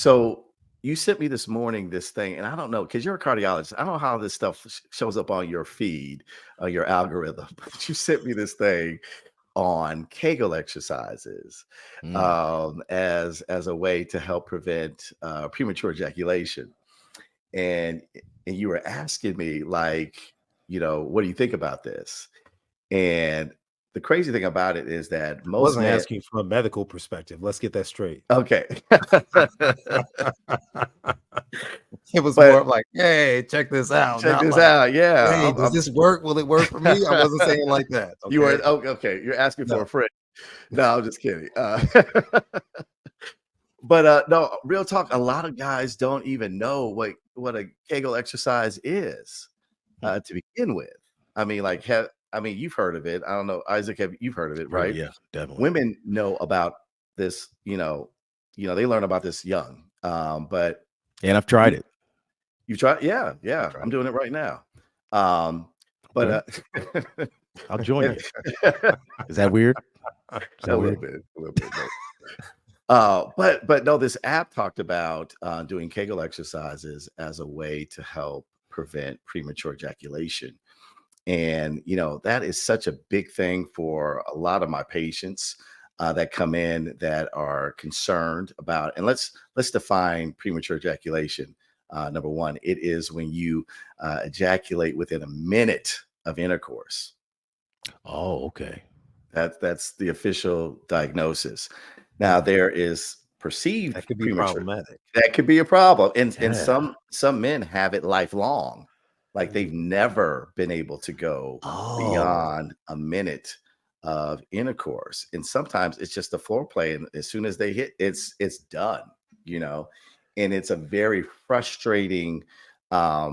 So you sent me this morning this thing, and I don't know because you're a cardiologist. I don't know how this stuff shows up on your feed, your algorithm, but you sent me this thing on Kegel exercises Mm. as a way to help prevent premature ejaculation. And and you were asking me like, what do you think about this? And the crazy thing about it is that I most wasn't men, asking from a medical perspective. Let's get that straight. okay, It was more but of like, "Hey, check this out," check not this like, out. Yeah, "Hey, does this work? Will it work for me?" I wasn't saying like that, you were okay? okay. You're asking for No. a friend. No, I'm just kidding. But no, real talk. A lot of guys don't even know what a Kegel exercise is Hmm. to begin with. I mean, like, you've heard of it. I don't know, Isaac. You've heard of it, Heard it, right? yeah, definitely. Women know about this. They learn about this young. But And I've tried you it. you try, yeah, I've yeah. tried I'm it. doing it right now. Um, Okay, but I'll join and you. Is that weird? Is a that little weird? bit, a little bit. But no, this app talked about doing Kegel exercises as a way to help prevent premature ejaculation. And that is such a big thing for a lot of my patients that come in that are concerned about. And let's define premature ejaculation. Number one, it is when you ejaculate within a minute of intercourse. Oh, okay. That's the official diagnosis. Now Hmm. there is perceived That could be premature. problematic. That could be a problem, and Yeah. some men have it lifelong, like they've Ooh. never been able to go Oh. beyond a minute of intercourse, and sometimes it's just the foreplay, and as soon as they hit, it's done, you know, and it's a very frustrating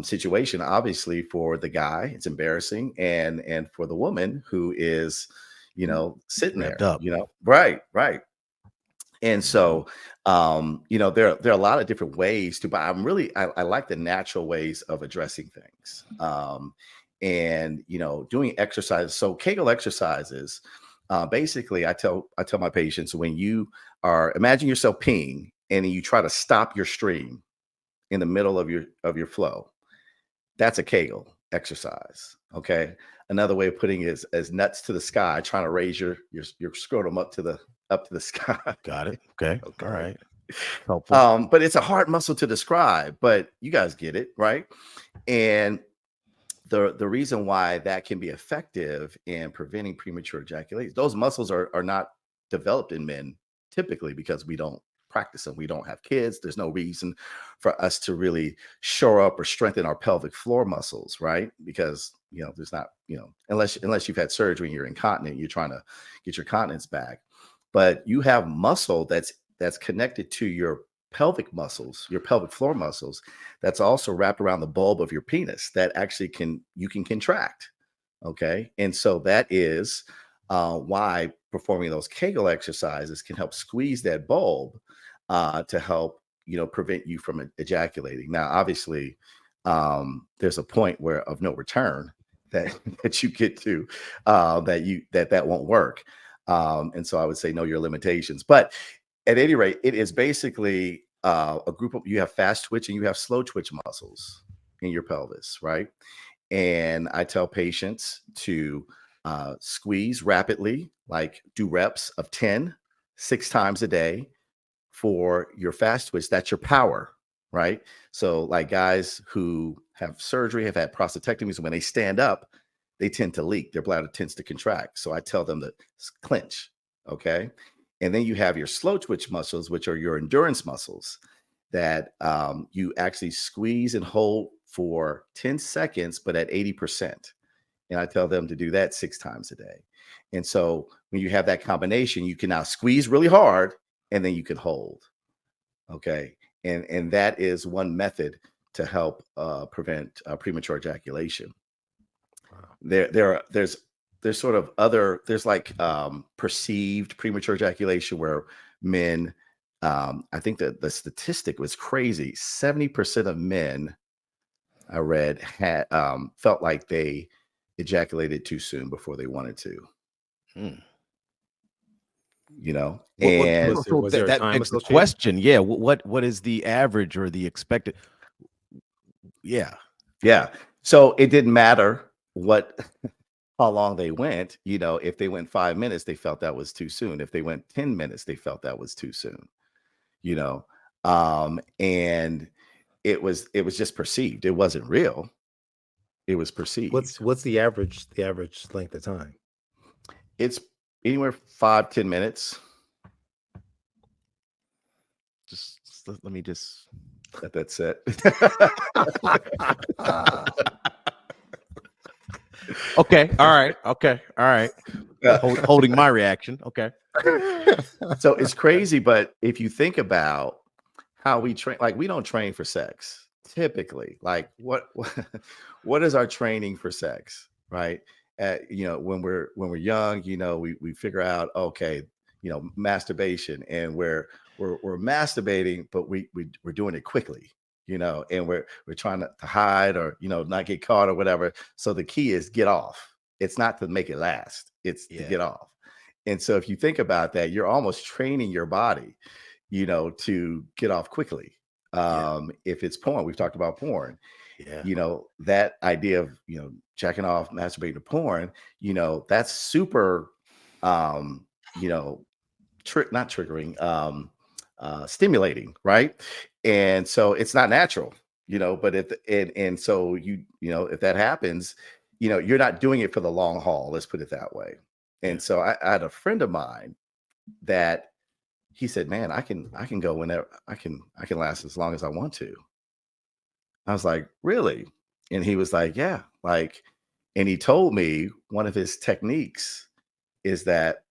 situation, obviously for the guy. It's embarrassing, and for the woman who is sitting Revved there, up. right, right. And Mhm. so, there are a lot of different ways to, but I like the natural ways of addressing things. And doing exercises. So Kegel exercises, basically, I tell my patients when you imagine yourself peeing and you try to stop your stream in the middle of your flow. That's a Kegel exercise. Okay. Another way of putting it is as nuts to the sky, trying to raise your scrotum up to the sky. Got it. Okay. All Okay. right. Helpful. But it's a hard muscle to describe, but you guys get it, right? And the reason why that can be effective in preventing premature ejaculation, those muscles are not developed in men typically because we don't practice them. We don't have kids. There's no reason for us to really shore up or strengthen our pelvic floor muscles, right? Because there's not, unless you've had surgery and you're incontinent, you're trying to get your continence back. But you have muscle that's connected to your pelvic muscles, your pelvic floor muscles, that's also wrapped around the bulb of your penis that actually you can contract. Okay. And so that is why performing those Kegel exercises can help squeeze that bulb to help, prevent you from ejaculating. Now, obviously, there's a point where of no return that that you get to that won't work. And so I would say know your limitations. But at any rate, it is basically a group of, you have fast twitch and you have slow twitch muscles in your pelvis, right? And I tell patients to squeeze rapidly, like do reps of 10, 6 times a day for your fast twitch. That's your power, right? So, like guys who have surgery, have had prostatectomies, when they stand up, they tend to leak. Their bladder tends to contract. So I tell them to clench, okay? And then you have your slow twitch muscles, which are your endurance muscles that you actually squeeze and hold for 10 seconds, but at 80%. And I tell them to do that 6 times a day. And so when you have that combination, you can now squeeze really hard and then you can hold. Okay. And that is one method to help prevent premature ejaculation. Wow. There's sort of there's like perceived premature ejaculation where men, I think that the statistic was crazy. 70% of men I read had felt like they ejaculated too soon before they wanted to. Mm. And So Was there a that time begs the associated? question. Yeah. What is the average or the expected? Yeah. yeah. So it didn't matter how long they went. If they went 5 minutes, they felt that was too soon. If they went 10 minutes, they felt that was too soon. You know, and it was just perceived. It wasn't real. It was perceived. What's the average length of time? It's anywhere 5-10 minutes. Just let me just. That's it. Okay. All right. Okay. All right. Yeah. Holding my reaction. Okay. So it's crazy, but if you think about how we train, like we don't train for sex typically. Like what is our training for sex, right? When we're young, we figure out, okay, masturbation, and we're masturbating, but we're doing it quickly, and we're trying to hide, or not get caught or whatever. So the key is get off. It's not to make it last, it's to get off. And so if you think about that, you're almost training your body, to get off quickly. If it's porn, we've talked about porn, that idea of, jacking off, masturbating to porn, that's super, not triggering, stimulating, right? And so it's not natural, but and so if that happens, you're not doing it for the long haul. Let's put it that way. And so I had a friend of mine that he said, "Man, I can go whenever I can last as long as I want to." I was like, "Really?" And he was like, "Yeah." Like, and he told me one of his techniques is that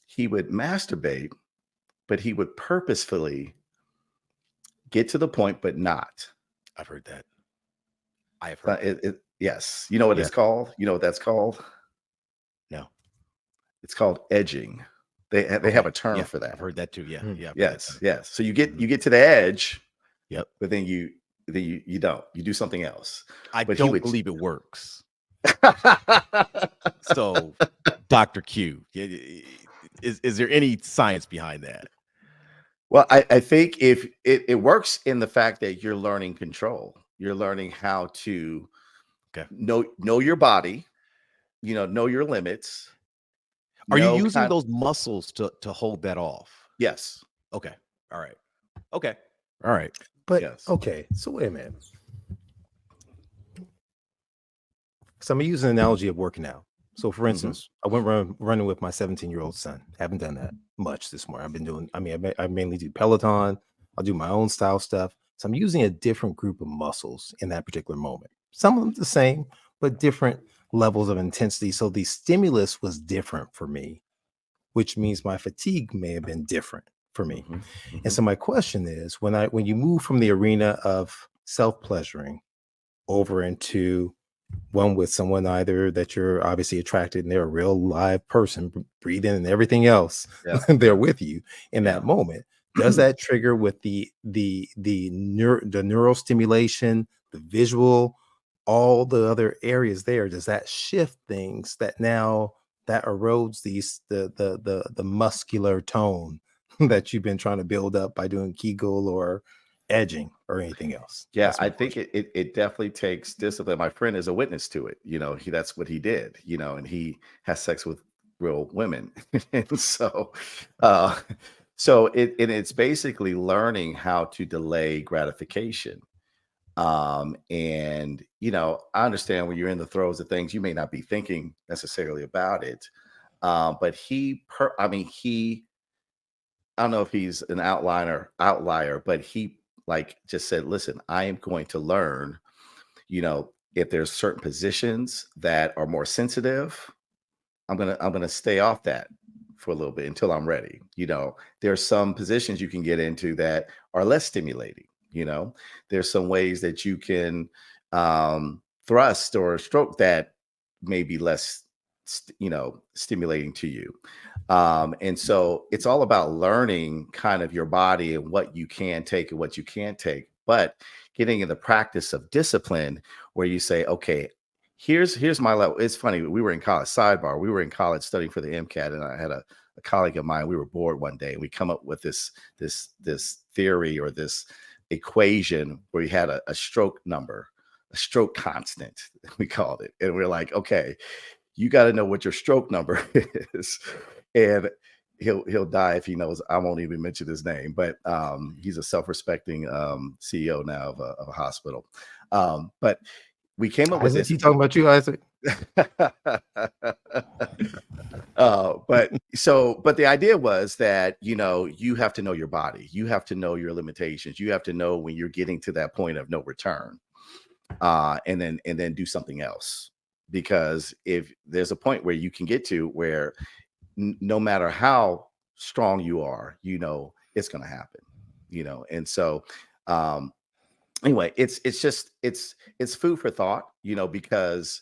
he would masturbate, but he would purposefully get to the point, but not. I've heard that. I have heard that. Yes. You know what it's called? You know what that's called? No. It's called edging. They have a term for that. I've heard that too. Yeah. Yeah. Yes. Yes. So you get to the edge. Yep. But then you don't. You do something else. But don't believe it works. So, Dr. Q, is there any science behind that? Well, I think if it works in the fact that you're learning control, you're learning how to know your body, know your limits. Are you using those muscles to hold that off? Yes. Okay. All right. Okay. All right. But okay, so wait a minute. So I'm gonna use an analogy of working out. So for instance, I went running with my 17-year-old son. Haven't done that much this morning. I've been doing, I mainly do Peloton. I'll do my own style stuff. So I'm using a different group of muscles in that particular moment. Some of them the same, but different levels of intensity. So the stimulus was different for me, which means my fatigue may have been different for me. And so my question is, when you move from the arena of self-pleasuring over into one with someone either that you're obviously attracted and they're a real live person breathing and everything else, they're with you in that moment, does that trigger with the neural stimulation, the visual, all the other areas there, does that shift things that now that erodes the muscular tone that you've been trying to build up by doing Kegel or edging or anything else? Yeah, I think it definitely takes discipline. My friend is a witness to it. That's what he did, and he has sex with real women. And so it's basically learning how to delay gratification. And I understand when you're in the throes of things, you may not be thinking necessarily about it. But I don't know if he's an outlier, but he just said, "Listen, I am going to learn, if there's certain positions that are more sensitive, I'm gonna stay off that for a little bit until I'm ready." There's some positions you can get into that are less stimulating. There's some ways that you can thrust or stroke that may be less stimulating to you. And so it's all about learning kind of your body and what you can take and what you can't take, but getting in the practice of discipline where you say, okay, here's my level. It's funny. We were in college, sidebar. We were in college studying for the MCAT, and I had a a colleague of mine, we were bored one day and we come up with this theory or this equation where we had a stroke number, a stroke constant, we called it. And we're like, okay, you got to know what your stroke number is. And he'll die if he knows. I won't even mention his name, but he's a self-respecting CEO now of a hospital. But we came up with Isaac, this. you talking about you, Isaac? But the idea was that, you have to know your body. You have to know your limitations. You have to know when you're getting to that point of no return, and then do something else. Because if there's a point where you can get to where no matter how strong you are, it's going to happen, and so anyway, it's food for thought, because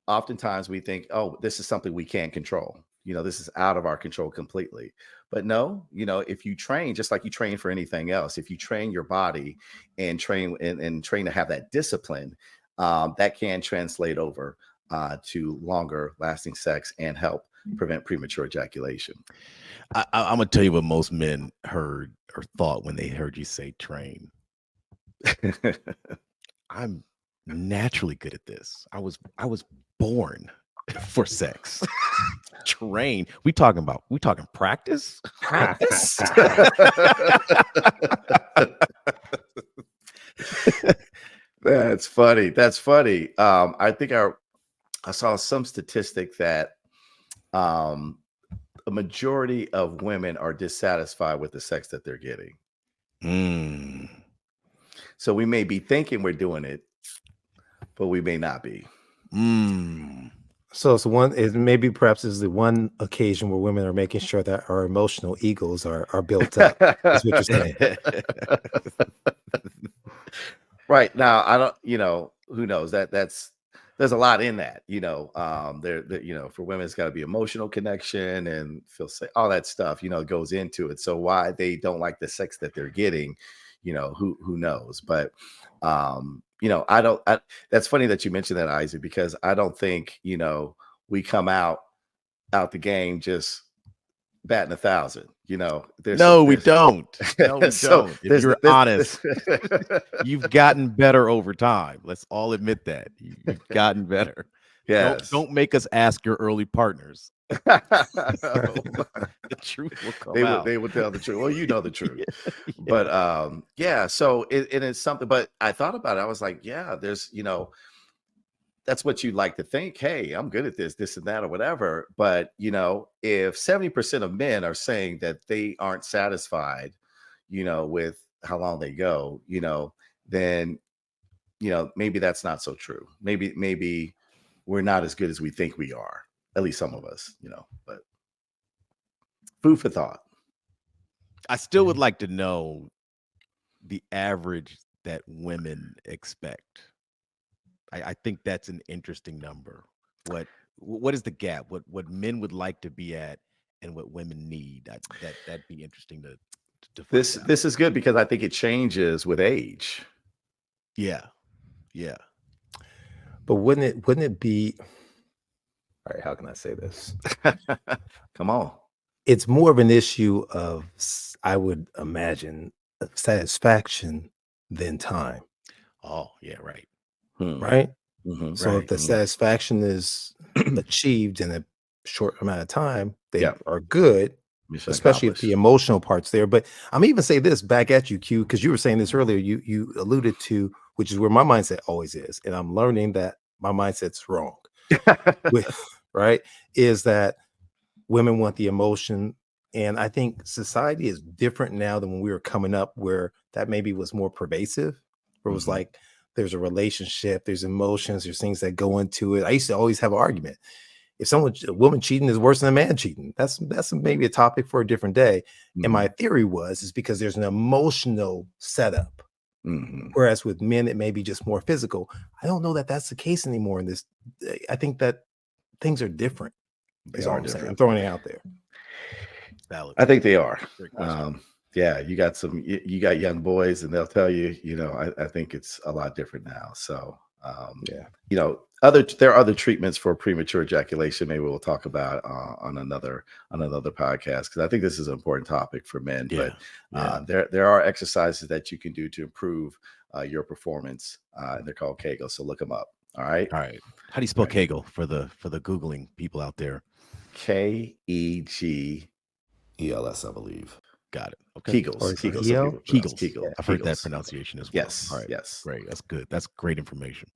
oftentimes we think, oh, this is something we can't control, this is out of our control completely. But no, if you train, just like you train for anything else, if you train your body and train to have that discipline, that can translate over to longer lasting sex and help prevent premature ejaculation. I'm gonna tell you what most men heard or thought when they heard you say train. I'm naturally good at this. I was born for sex. Train. We talking practice? Practice. That's funny. I think I saw some statistic that a majority of women are dissatisfied with the sex that they're getting. So we may be thinking we're doing it, but we may not be. So it maybe perhaps is the one occasion where women are making sure that our emotional egos are built up. Is what you're saying. Right. Now, I don't, who knows, there's a lot in that, for women, it's got to be emotional connection and feel safe, all that stuff, goes into it. So why they don't like the sex that they're getting, who knows? But, that's funny that you mentioned that, Isaac, because I don't think, we come out the game just batting 1,000, we don't. No, we don't. If you're honest, you've gotten better over time. Let's all admit that you've gotten better. Yes. Don't make us ask your early partners. The truth will come out. They will tell the truth. Well, you know the truth. Yeah. But so it is something. But I thought about it. I was like, yeah, there's, that's what you'd like to think. Hey, I'm good at this and that, or whatever. But if 70% of men are saying that they aren't satisfied, with how long they go, then maybe that's not so true. Maybe we're not as good as we think we are. At least some of us, but food for thought. I still would like to know the average that women expect. I think that's an interesting number. What is the gap? What men would like to be at and what women need? That'd be interesting to find out. This is good because I think it changes with age. Yeah. But wouldn't it be, all right, how can I say this? Come on. It's more of an issue of, I would imagine, satisfaction than time. Oh, yeah, right. Right? Mm-hmm. So if the satisfaction is achieved in a short amount of time, they are good, especially if the emotional part's there. But I'm even say this back at you, Q, because you were saying this earlier, you alluded to, which is where my mindset always is. And I'm learning that my mindset's wrong. Right? Is that women want the emotion. And I think society is different now than when we were coming up, where that maybe was more pervasive, where it was like, there's a relationship, there's emotions, there's things that go into it. I used to always have an argument. If a woman cheating is worse than a man cheating, that's maybe a topic for a different day. And my theory is because there's an emotional setup. Whereas with men, it may be just more physical. I don't know that that's the case anymore in this. I think that things are different. Is all I'm saying. I'm throwing it out there. Valid. I think they are. Great question. Yeah, you got young boys and they'll tell you, I think it's a lot different now. So Yeah. There are other treatments for premature ejaculation. Maybe we'll talk about on another podcast, because I think this is an important topic for men. Yeah. But there are exercises that you can do to improve your performance. And they're called Kegel. So look them up. All right. All right. How do you spell Right. Kegel for the Googling people out there? Kegels, I believe. Got it. Okay. Or Kegels. is it Kegels. Some Heel? people pronounce Kegels. Kegel. I've heard that Kegels. pronunciation as well. Yes. All right. Yes. Great. That's good. That's great information.